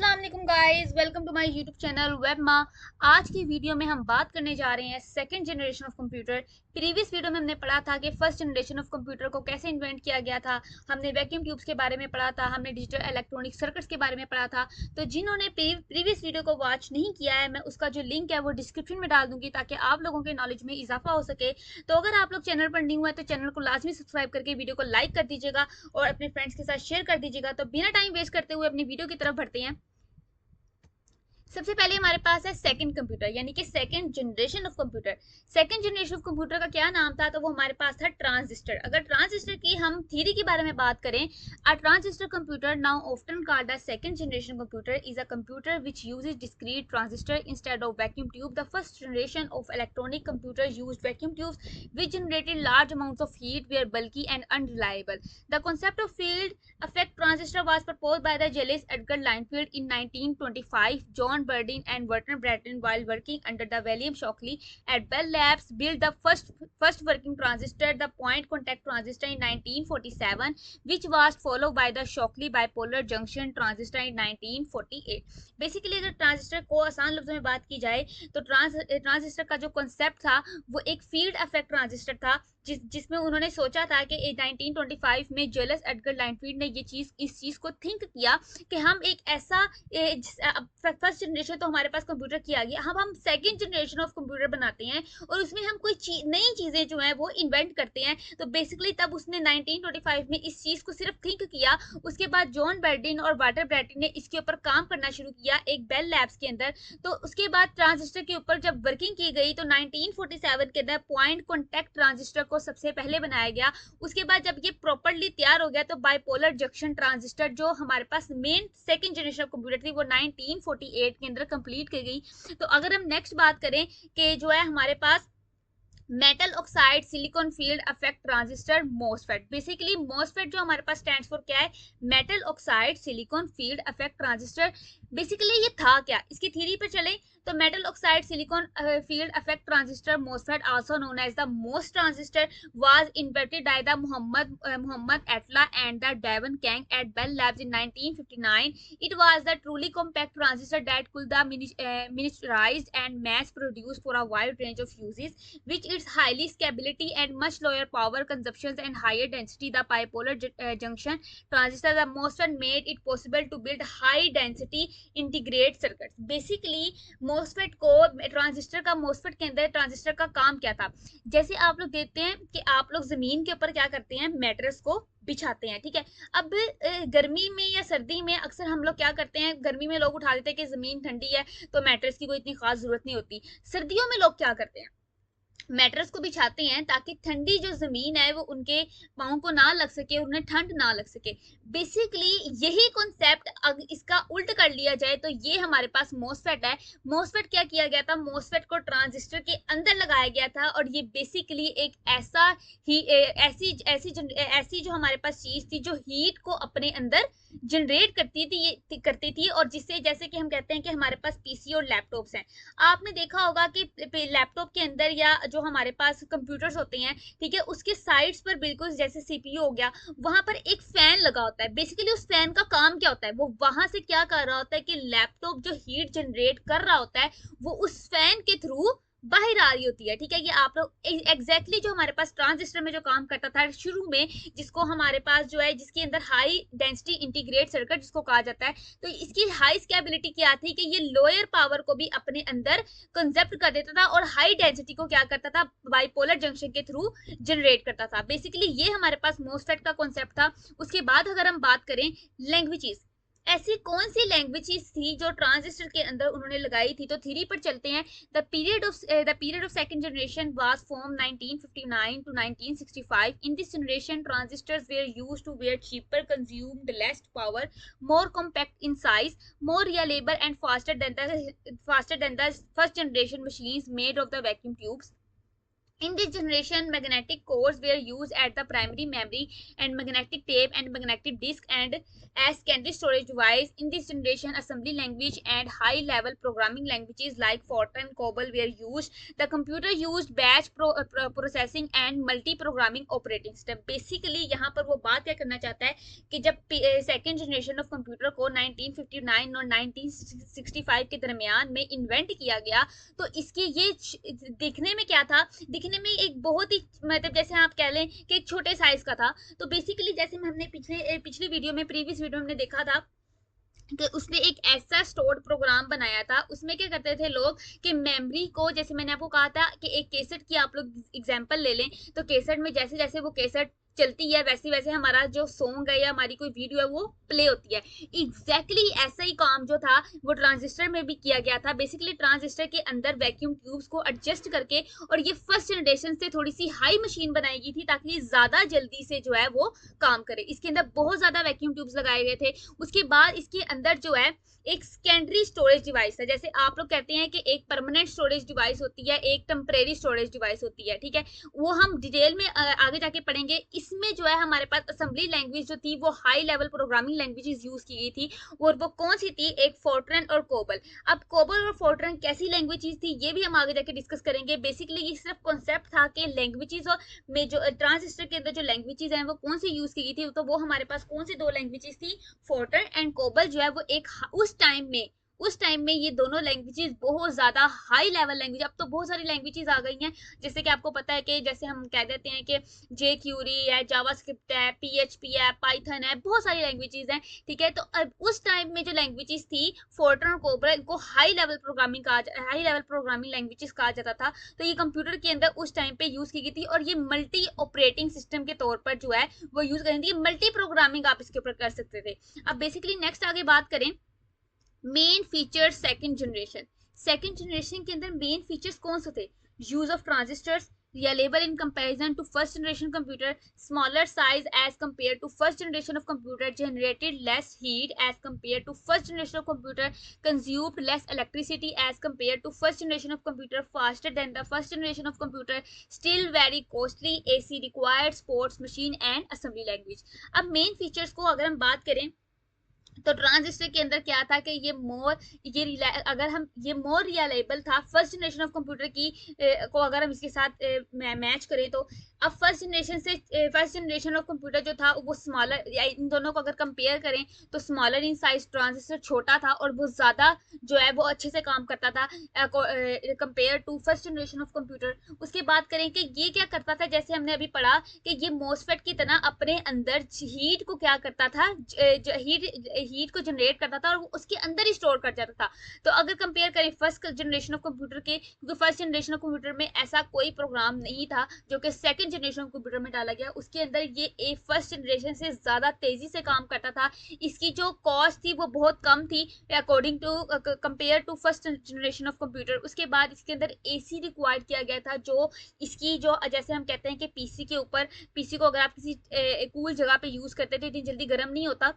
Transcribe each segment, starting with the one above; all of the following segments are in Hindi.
अस्सलाम वालेकुम guys, welcome to my YouTube channel वेब माँ। आज की वीडियो में हम बात करने जा रहे हैं second generation of computer. Previous video में हमने पढ़ा था कि फर्स्ट जनरेशन ऑफ कंप्यूटर को कैसे इन्वेंट किया गया था। हमने वैक्यूम ट्यूब्स के बारे में पढ़ा था, हमने डिजिटल इलेक्ट्रॉनिक सर्किट्स के बारे में पढ़ा था। तो जिन्होंने प्रीवियस वीडियो को वॉच नहीं किया है, मैं उसका जो लिंक है वो डिस्क्रिप्शन में डाल दूंगी ताकि आप लोगों के नॉलेज में इजाफा हो सके। तो अगर आप लोग चैनल पर न्यू है तो चैनल को लाजमी सब्सक्राइब करके वीडियो को लाइक कर दीजिएगा और अपने फ्रेंड्स के साथ शेयर कर दीजिएगा। तो बिना टाइम वेस्ट करते हुए अपनी वीडियो की तरफ बढ़ते हैं। सबसे पहले हमारे पास है सेकंड कंप्यूटर, यानी कि second generation of computer. Second generation of computer का क्या नाम था? तो वो हमारे पास था ट्रांजिस्टर। अगर ट्रांजिस्टर की हम थ्योरी के बारे में बात करें, a transistor computer now often called a second generation computer is a computer which uses discrete transistor instead of vacuum tube. The first generation of electronic computer used vacuum tubes which generated large amounts of heat, were bulky and unreliable. The concept of field effect transistor was proposed by the Julius Edgar Linefield in 1925. John Burdeen and Werner Bratton, while working under the William Shockley at Bell Labs, built the first working transistor, the point contact transistor, in 1947, which was followed by the Shockley bipolar junction transistor in 1948. Basically अगर ट्रांजिस्टर को आसान लफ्जों में बात की जाए तो ट्रांजिस्टर का जो कॉन्सेप्ट था वो एक फील्ड इफेक्ट ट्रांजिस्टर था, जिसमें उन्होंने सोचा था कि 1925 में जूलियस एडगर लाइनफील्ड ने इस चीज को थिंक किया कि हम एक ऐसा फर्स्ट जनरेशन तो हमारे पास कंप्यूटर की आ गया, हम सेकंड जनरेशन ऑफ कंप्यूटर बनाते हैं और उसमें हम कोई नई चीजें जो है वो इन्वेंट करते हैं। तो बेसिकली तब उसने 1925 में इस चीज को सिर्फ थिंक किया। उसके बाद जॉन बर्डिन और वाटर ब्रैटिन ने इसके ऊपर काम करना शुरू किया एक बेल लैब्स के अंदर। तो उसके बाद ट्रांजिस्टर के ऊपर जब वर्किंग की गई तो 1947 के अंदर पॉइंट कॉन्टैक्ट ट्रांजिस्टर को सबसे पहले बनाया गया। उसके बाद जब ये प्रॉपर्ली तैयार हो गया तो बाइपोलर जंक्शन ट्रांजिस्टर जो हमारे पास मेन सेकंड जनरेशन कंप्यूटर थी वो 1948 के अंदर कंप्लीट की गई। तो अगर हम नेक्स्ट बात करें कि जो है हमारे पास metal oxide silicon field effect transistor MOSFET. Basically MOSFET जो हमारे पास स्टैंड्स फॉर क्या है? Metal oxide silicon field effect transistor. Basically ये था क्या? इसकी थ्योरी पे चले तो metal oxide silicon field effect transistor MOSFET also known as the MOS transistor was invented by the Mohamed Atalla and the Dawon Kahng at Bell Labs in 1959. It was the truly compact transistor that could be miniaturized and mass produced for a wide range of uses, which its highly scalability and much lower power consumptions and higher density. The bipolar junction transistor, the MOSFET, made it possible to build high density integrate circuits. Basically MOSFET को ट्रांजिस्टर का MOSFET के अंदर ट्रांजिस्टर का काम क्या था? जैसे आप लोग देखते हैं कि आप लोग जमीन के ऊपर क्या करते हैं? मैट्रेस को बिछाते हैं, ठीक है। अब गर्मी में या सर्दी में अक्सर हम लोग क्या करते हैं? गर्मी में लोग उठा देते हैं कि जमीन ठंडी है तो मैट्रेस की कोई इतनी खास जरूरत नहीं होती। सर्दियों में लोग क्या करते हैं? मैट्रेस को बिछाते हैं ताकि ठंडी जो जमीन है वो उनके पाँव को ना लग सके, उन्हें ठंड ना लग सके। बेसिकली यही कॉन्सेप्ट अगर इसका उल्ट कर लिया जाए तो ये हमारे पास मोसफेट है। मोसफेट क्या किया गया था? मोसफेट को ट्रांजिस्टर के अंदर लगाया गया था और ये बेसिकली एक ऐसा ही ऐसी जो हमारे पास चीज थी जो हीट को अपने अंदर जनरेट करती थी और जिससे, जैसे कि हम कहते हैं कि हमारे पास पीसी और लैपटॉप्स हैं। आपने देखा होगा कि लैपटॉप के अंदर या जो हमारे पास कंप्यूटर्स होते हैं, ठीक है, उसके साइड्स पर बिल्कुल जैसे सीपीयू हो गया, वहां पर एक फैन लगा होता है। बेसिकली उस फैन का काम क्या होता है? वो वहां से क्या कर रहा होता है कि लैपटॉप जो हीट जनरेट कर रहा होता है वो उस फैन के थ्रू बाहर आ रही होती है, ठीक है। ये आप लोग एग्जैक्टली जो हमारे पास ट्रांजिस्टर में जो काम करता था शुरू में, जिसको हमारे पास जो है जिसके अंदर हाई डेंसिटी इंटीग्रेट सर्किट जिसको कहा जाता है, तो इसकी हाई स्केबिलिटी क्या थी कि ये लोअर पावर को भी अपने अंदर कंसेप्ट कर देता था और हाई डेंसिटी को क्या करता था? बाइपोलर जंक्शन के थ्रू जनरेट करता था। बेसिकली ये हमारे पास मोसफेट का कॉन्सेप्ट था। उसके बाद अगर हम बात करें लैंग्वेजेस, ऐसी कौन सी लैंग्वेजेस थी जो ट्रांजिस्टर के अंदर उन्होंने लगाई थी? तो थ्योरी पर चलते हैं। The period of second generation was from 1959 to 1965. In this generation transistors were used to were cheaper, consumed less power, more compact in size, more reliable and faster than the first generation machines made of the vacuum tubes. In this generation, magnetic cores were used at the primary memory and magnetic tape and magnetic disk and as secondary storage device. In this generation, assembly language and high-level programming languages like Fortran and COBOL were used. The computer used batch processing and multi-programming operating system. Basically, यहाँ पर वो बात क्या करना चाहता है कि जब सेकेंड जनरेशन ऑफ कंप्यूटर को 1959 और 1965 के दरमियान में इन्वेंट किया गया, तो इसके ये दिखने में क्या था, दिखने में एक बहुत ही मतलब जैसे आप कह लें कि एक छोटे साइज का था। तो बेसिकली जैसे हमने पिछली वीडियो में प्रीवियस वीडियो में हमने देखा था कि उसने एक ऐसा स्टोर्ड प्रोग्राम बनाया था। उसमें क्या करते थे लोग कि मेमोरी को, जैसे मैंने आपको कहा था कि एक कैसेट की आप लोग एग्जांपल ले लें, तो कैसेट में जैसे जैसे वो कैसेट चलती है वैसे वैसे हमारा जो सॉन्ग है या हमारी कोई वीडियो है वो प्ले होती है। एग्जैक्टली ऐसा ही काम जो था वो ट्रांजिस्टर में भी किया गया था। बेसिकली ट्रांजिस्टर के अंदर वैक्यूम ट्यूब्स को एडजस्ट करके, और ये फर्स्ट जनरेशन से थोड़ी सी हाई मशीन बनाई गई थी ताकि ज्यादा जल्दी से जो है वो काम करे। इसके अंदर बहुत ज्यादा वैक्यूम ट्यूब्स लगाए गए थे। उसके बाद इसके अंदर जो है एक सेकेंडरी स्टोरेज डिवाइस है। जैसे आप लोग कहते हैं कि एक परमानेंट स्टोरेज डिवाइस होती है, एक टेम्परेरी स्टोरेज डिवाइस होती है, ठीक है, वो हम डिटेल में आगे जाके पढ़ेंगे। इसमें जो है हमारे पास असेंबली लैंग्वेज जो थी वो high level programming languages use की गई थी, और वो कौन सी थी, एक फोर्ट्रन और कोबल। अब कोबल और फोर्ट्रन कैसी लैंग्वेजेस थी ये भी हम आगे जाके डिस्कस करेंगे। बेसिकली ये सिर्फ कॉन्सेप्ट था कि लैंग्वेजेस और में जो ट्रांजिस्टर के अंदर जो लैंग्वेजेस हैं वो कौन सी यूज की गई थी। तो वो हमारे पास कौन सी दो लैंग्वेजेस थी, फोर्ट्रन एंड कोबल, जो है वो एक उस टाइम में ये दोनों लैंग्वेजेस बहुत ज्यादा हाई लेवल लैंग्वेज। अब तो बहुत सारी लैंग्वेजेस आ गई हैं, जैसे कि आपको पता है कि जैसे हम कह देते हैं कि जे क्यूरी है, जावास्क्रिप्ट है, पीएचपी है, पाइथन है, बहुत सारी लैंग्वेजेस हैं, ठीक है। तो अब उस टाइम में जो लैंग्वेजेस थी फोर्ट्रन और कोबल, इनको हाई लेवल प्रोग्रामिंग लैंग्वेजेस कहा जाता था। तो ये कंप्यूटर के अंदर उस टाइम पे यूज की गई थी, और ये मल्टी ऑपरेटिंग सिस्टम के तौर पर जो है वो यूज करें थी। मल्टी प्रोग्रामिंग आप इसके ऊपर कर सकते थे। अब बेसिकली नेक्स्ट आगे बात करें, मेन फीचर्स सेकंड जनरेशन के अंदर मेन फीचर्स कौन से थे, use of transistors, reliable in comparison to first generation computer, smaller size as compared to first generation of computer, generated less heat as compared to first generation of computer, consumed less electricity as compared to first generation of computer, faster than the first generation of computer, still very costly, AC required, sports machine and assembly language। अब मेन फीचर्स को अगर हम बात करें तो ट्रांजिस्टर के अंदर क्या था कि अगर हम ये मोर रिलायबल था फर्स्ट जनरेशन ऑफ कंप्यूटर की को अगर हम इसके साथ मैच करें तो अब फर्स्ट जनरेशन ऑफ कंप्यूटर जो था वो स्मॉलर, या इन दोनों को अगर कंपेयर करें तो स्मॉलर इन साइज ट्रांजिस्टर छोटा था और वो ज्यादा जो है वो अच्छे से काम करता था compare to first generation of computer. उसके बात करें कि ये क्या करता था, जैसे हमने अभी पढ़ा कि ये मोसफेट की तरह अपने अंदर हीट को क्या करता था, हीट को जनरेट करता था और उसके अंदर ही स्टोर कर जाता था। तो अगर कंपेयर करें फर्स्ट जनरेशन ऑफ कंप्यूटर के, क्योंकि फर्स्ट जनरेशन ऑफ कंप्यूटर में ऐसा कोई प्रोग्राम नहीं था जो कि सेकंड जनरेशन ऑफ कंप्यूटर में डाला गया, उसके अंदर ये फर्स्ट जनरेशन से ज्यादा तेजी से काम करता था। इसकी जो कॉस्ट थी वो बहुत कम थी according to compare to first generation of computer. उसके बाद इसके अंदर एसी रिक्वायर्ड किया गया था, जो इसकी जो जैसे हम कहते हैं कि पीसी को अगर आप किसी कूल जगह पे यूज करते हैं तो इतनी जल्दी गर्म नहीं होता,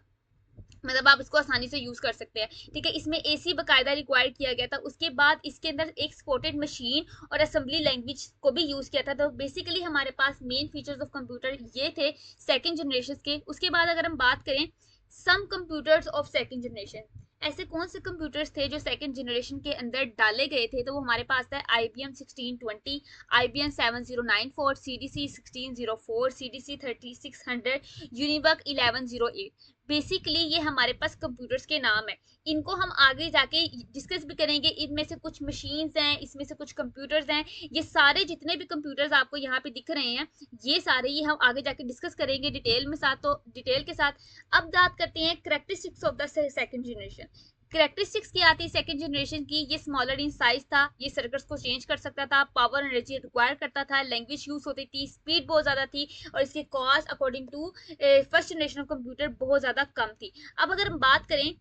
मतलब आप इसको आसानी से यूज कर सकते हैं, ठीक है। इसमें एसी बकायदा रिक्वायर किया गया था। उसके बाद इसके अंदर एक सपोर्टेड मशीन और असेंबली लैंग्वेज को भी यूज किया था। तो बेसिकली हमारे पास मेन फीचर्स ऑफ कंप्यूटर ये थे सेकंड जनरेशन के। उसके बाद अगर हम बात करें सम कंप्यूटर्स ऑफ सेकंड जनरेशन, ऐसे कौन से कंप्यूटर्स थे जो सेकंड जनरेशन के अंदर डाले गए थे, तो वो हमारे पास था IBM 1620, IBM 7094, CDC 1604, CDC 3600, यूनिवर्क 1108। Basically ये हमारे पास कंप्यूटर्स के नाम है। इनको हम आगे जाके डिस्कस भी करेंगे। इनमें से कुछ मशीन्स हैं, इसमें से कुछ कंप्यूटर्स हैं। ये सारे जितने भी कंप्यूटर्स आपको यहाँ पे दिख रहे हैं ये सारे ही हम आगे जाके डिस्कस करेंगे डिटेल में साथ, तो डिटेल के साथ। अब बात करते हैं characteristics of the second generation. Characteristics क्या आती है सेकंड जनरेशन की, ये स्मॉलर इन साइज था, ये सर्किट्स को चेंज कर सकता था, पावर एनर्जी रिक्वायर करता था, लैंग्वेज यूज होती थी, स्पीड बहुत ज्यादा थी, और इसकी cost according to first generation of computer बहुत ज्यादा कम थी। अब अगर हम बात करें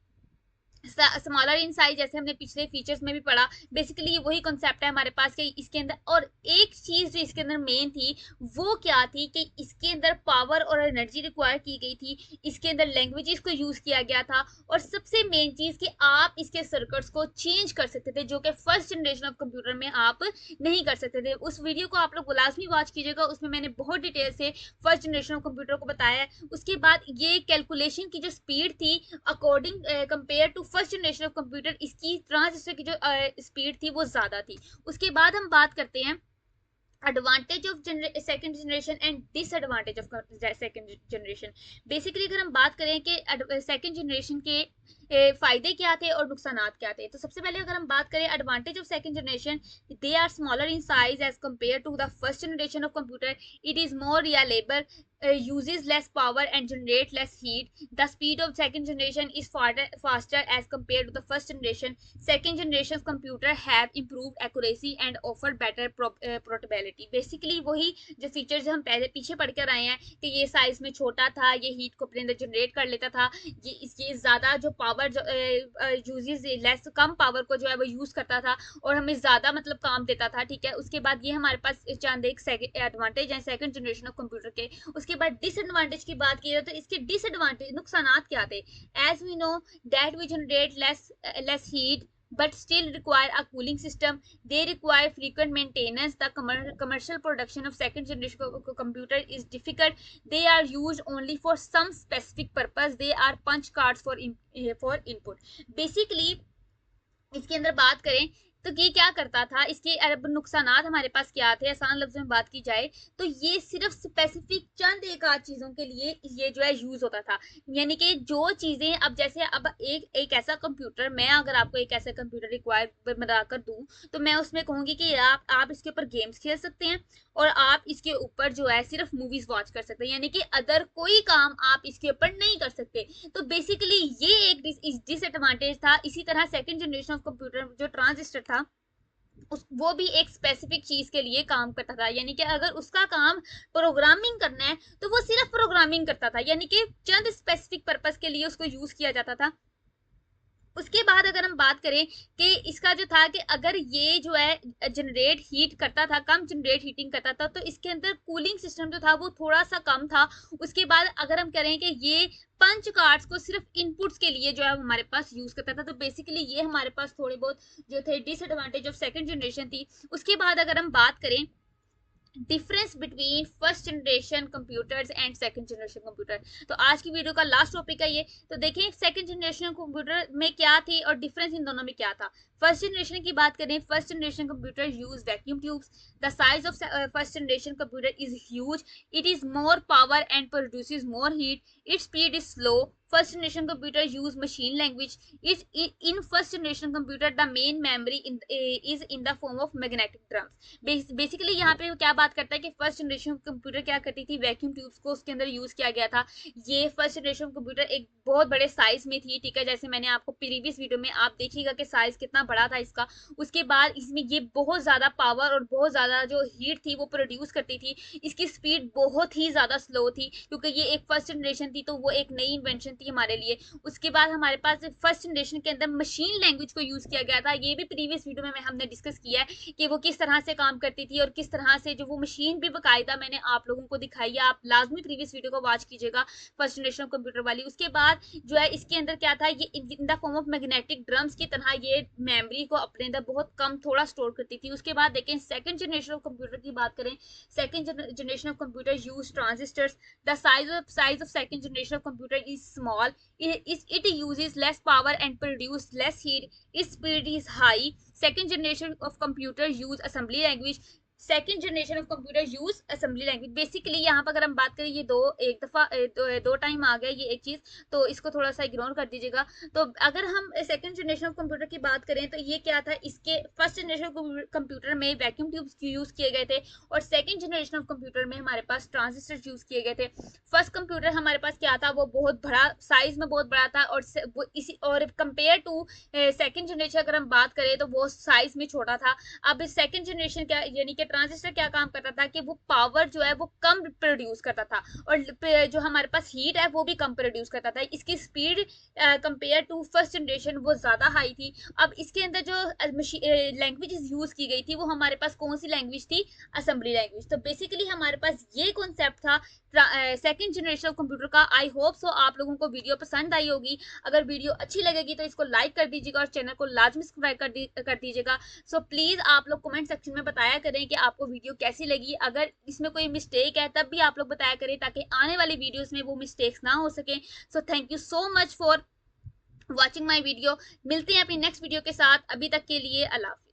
स्मॉलर इन साइज, जैसे हमने पिछले फीचर्स में भी पढ़ा। बेसिकली वही कॉन्सेप्ट है हमारे पास कि इसके अंदर, और एक चीज जो इसके अंदर मेन थी वो क्या थी कि इसके अंदर पावर और एनर्जी रिक्वायर की गई थी, इसके अंदर लैंग्वेजेस को यूज किया गया था, और सबसे मेन चीज कि आप इसके सर्किट्स को चेंज कर सकते थे, जो कि फर्स्ट जनरेशन ऑफ कंप्यूटर में आप नहीं कर सकते थे। उस वीडियो को आप लोग लाजमी वॉच कीजिएगा, उसमें मैंने बहुत डिटेल से फर्स्ट जनरेशन ऑफ कंप्यूटर को बताया है। उसके बाद ये कैलकुलेशन की जो स्पीड थी according compare to first generation of computer, इसकी ट्रांजिस्टर की जो स्पीड थी वो ज्यादा थी। उसके बाद हम बात करते हैं advantage of second generation and disadvantage of second generation. Basically अगर हम बात करें कि सेकंड जनरेशन के फायदे क्या थे और नुकसान क्या थे, तो सबसे पहले अगर हम बात करें advantage of second generation, they are smaller in size as compare to the first generation of computer, it is more reliable, uses less power and generate less heat. The speed of second generation is faster as compared to the first generation. Second generation computer have improved accuracy and offer better portability. Basically वही जो फीचर्स हम पहले पीछे पढ़ कर आए हैं कि ये साइज में छोटा था, ये हीट को अपने अंदर जनरेट कर लेता था, ये इसकी ज्यादा जो पावर यूजेस लेस, कम पावर को जो है वो यूज करता था और हमें ज्यादा मतलब काम देता था। ठीक है, उसके बाद ये हमारे पास चंद एक एडवांटेज है सेकंड जनरेशन ऑफ कंप्यूटर के। उसके बाद डिसएडवांटेज की बात की जाए तो इसके डिसएडवांटेज नुकसान क्या थे। As we know that we generate less heat but still require a cooling system. They require frequent maintenance. The commercial production of second generation computer is difficult. They are used only for some specific purpose. They are punch cards for input. Basically इसके अंदर बात करें तो ये क्या करता था, इसके नुकसान हमारे पास क्या थे, आसान लफ्जों में बात की जाए तो ये सिर्फ स्पेसिफिक चंद एक आध चीजों के लिए ये जो है यूज होता था। यानी कि जो चीजें अब जैसे अब एक ऐसा कंप्यूटर, मैं अगर आपको एक ऐसा कंप्यूटर रिक्वायर बनाकर दूं तो मैं उसमें कहूंगी कि आप इसके ऊपर गेम्स खेल सकते हैं और आप इसके ऊपर जो है सिर्फ मूवीज वॉच कर सकते हैं, यानी कि अदर कोई काम आप इसके ऊपर नहीं कर सकते। तो बेसिकली ये एक डिसएडवांटेज था। इसी तरह सेकंड जनरेशन ऑफ कंप्यूटर जो ट्रांजिस्टर था वो भी एक स्पेसिफिक चीज के लिए काम करता था, यानी कि अगर उसका काम प्रोग्रामिंग करना है तो वो सिर्फ प्रोग्रामिंग करता था, यानी कि चंद स्पेसिफिक पर्पस के लिए उसको यूज किया जाता था। उसके बाद अगर हम बात करें कि इसका जो था कि अगर ये जो है जनरेट हीट करता था, कम जनरेट हीटिंग करता था, तो इसके अंदर कूलिंग सिस्टम जो था वो थोड़ा सा कम था। उसके बाद अगर हम करें कि ये पंच कार्ड्स को सिर्फ इनपुट्स के लिए जो है हमारे पास यूज करता था, तो बेसिकली ये हमारे पास थोड़े बहुत जो थे डिसएडवांटेज ऑफ सेकंड जनरेशन थी। उसके बाद अगर हम बात करें difference between first generation computers and second generation computer, तो आज की वीडियो का लास्ट टॉपिक है ये। तो देखें सेकंड जनरेशन कंप्यूटर में क्या थी और डिफरेंस इन दोनों में क्या था। फर्स्ट जनरेशन की बात करें, first generation computer use vacuum tubes. The size of first generation computer is huge, it is more power and produces more heat, its speed is slow. First generation computer use machine language. Is in first generation computer the main memory is in the form of magnetic drums. Basically यहाँ पे क्या बात करता है कि फर्स्ट जनरेशन कंप्यूटर क्या करती थी, वैक्यूम ट्यूब्स को उसके अंदर यूज किया गया था। ये फर्स्ट जनरेशन कंप्यूटर एक बहुत बड़े साइज में थी। ठीक है, जैसे मैंने आपको प्रीवियस वीडियो में आप देखिएगा कि साइज कितना बड़ा था इसका। उसके बाद इसमें ये बहुत ज्यादा पावर और बहुत ज्यादा जो हीट थी वो प्रोड्यूस करती थी। इसकी स्पीड बहुत ही ज्यादा स्लो थी क्योंकि ये एक फर्स्ट जनरेशन थी, तो वो एक नई इन्वेंशन थी हमारे लिए। उसके बाद हमारे पास फर्स्ट जनरेशन के अंदर मशीन लैंग्वेज को यूज किया गया था। ये भी प्रीवियस वीडियो में हमने डिस्कस किया है कि वो किस तरह से काम करती थी और किस तरह से जो वो मशीन भी बकायदा मैंने आप लोगों को दिखाई है। आप लाजमी प्रीवियस वीडियो को वॉच कीजिएगा फर्स्ट जनरेशन कंप्यूटर वाली। उसके बाद जो है इसके अंदर क्या था, ये in the form of magnetic drums की तरह ये मेमोरी को अपने अंदर बहुत कम थोड़ा स्टोर करती थी। उसके बाद देखें सेकंड जनरेशन ऑफ कंप्यूटर की बात करें, second generation of computer use transistors. The size of second generation of computer is small, it uses less power and produce less heat, its speed is high. Second generation of computer use assembly language. Second generation of computer use assembly language. Basically यहाँ पर अगर हम बात करें, ये एक दफा दो टाइम आ गया ये एक चीज, तो इसको थोड़ा सा इग्नोर कर दीजिएगा। तो अगर हम सेकेंड जनरेशन ऑफ कंप्यूटर की बात करें तो ये क्या था, इसके फर्स्ट जनरेशन कंप्यूटर में वैक्यूम ट्यूब्स यूज किए गए थे और सेकेंड जनरेशन ऑफ कंप्यूटर में हमारे पास ट्रांजिस्टर यूज किए गए थे। फर्स्ट कंप्यूटर हमारे पास क्या था, वो बहुत बड़ा साइज में बहुत बड़ा था और कंपेयर टू सेकेंड जनरेशन अगर हम बात करें तो वो साइज में छोटा था। अब सेकेंड जनरेशन क्या यानी कि ट्रांजिस्टर क्या काम करता था कि वो पावर जो है वो कम प्रोड्यूस करता था, और जो हमारे पास हीट है वो भी कम प्रोड्यूस करता था। इसकी speed compare to first generation वो ज़्यादा हाई थी। अब इसके अंदर जो लैंग्वेज यूज़ की गई थी वो हमारे पास कौन सी लैंग्वेज थी? Assembly language. तो बेसिकली हमारे पास ये कॉन्सेप्ट था सेकंड जनरेशन ऑफ कंप्यूटर का। आई होप सो आप लोगों को वीडियो पसंद आई होगी। अगर वीडियो अच्छी लगेगी तो इसको लाइक कर दीजिएगा और चैनल को लाजमी सब्सक्राइब कर दीजिएगा। सो प्लीज़ आप लोग कमेंट सेक्शन में बताया करें कि आपको वीडियो कैसी लगी। अगर इसमें कोई मिस्टेक है तब भी आप लोग बताया करें ताकि आने वाली वीडियोस में वो मिस्टेक्स ना हो सके। So thank you so much for watching my video. मिलते हैं अपनी नेक्स्ट वीडियो के साथ। अभी तक के लिए अल्लाह हाफिज़।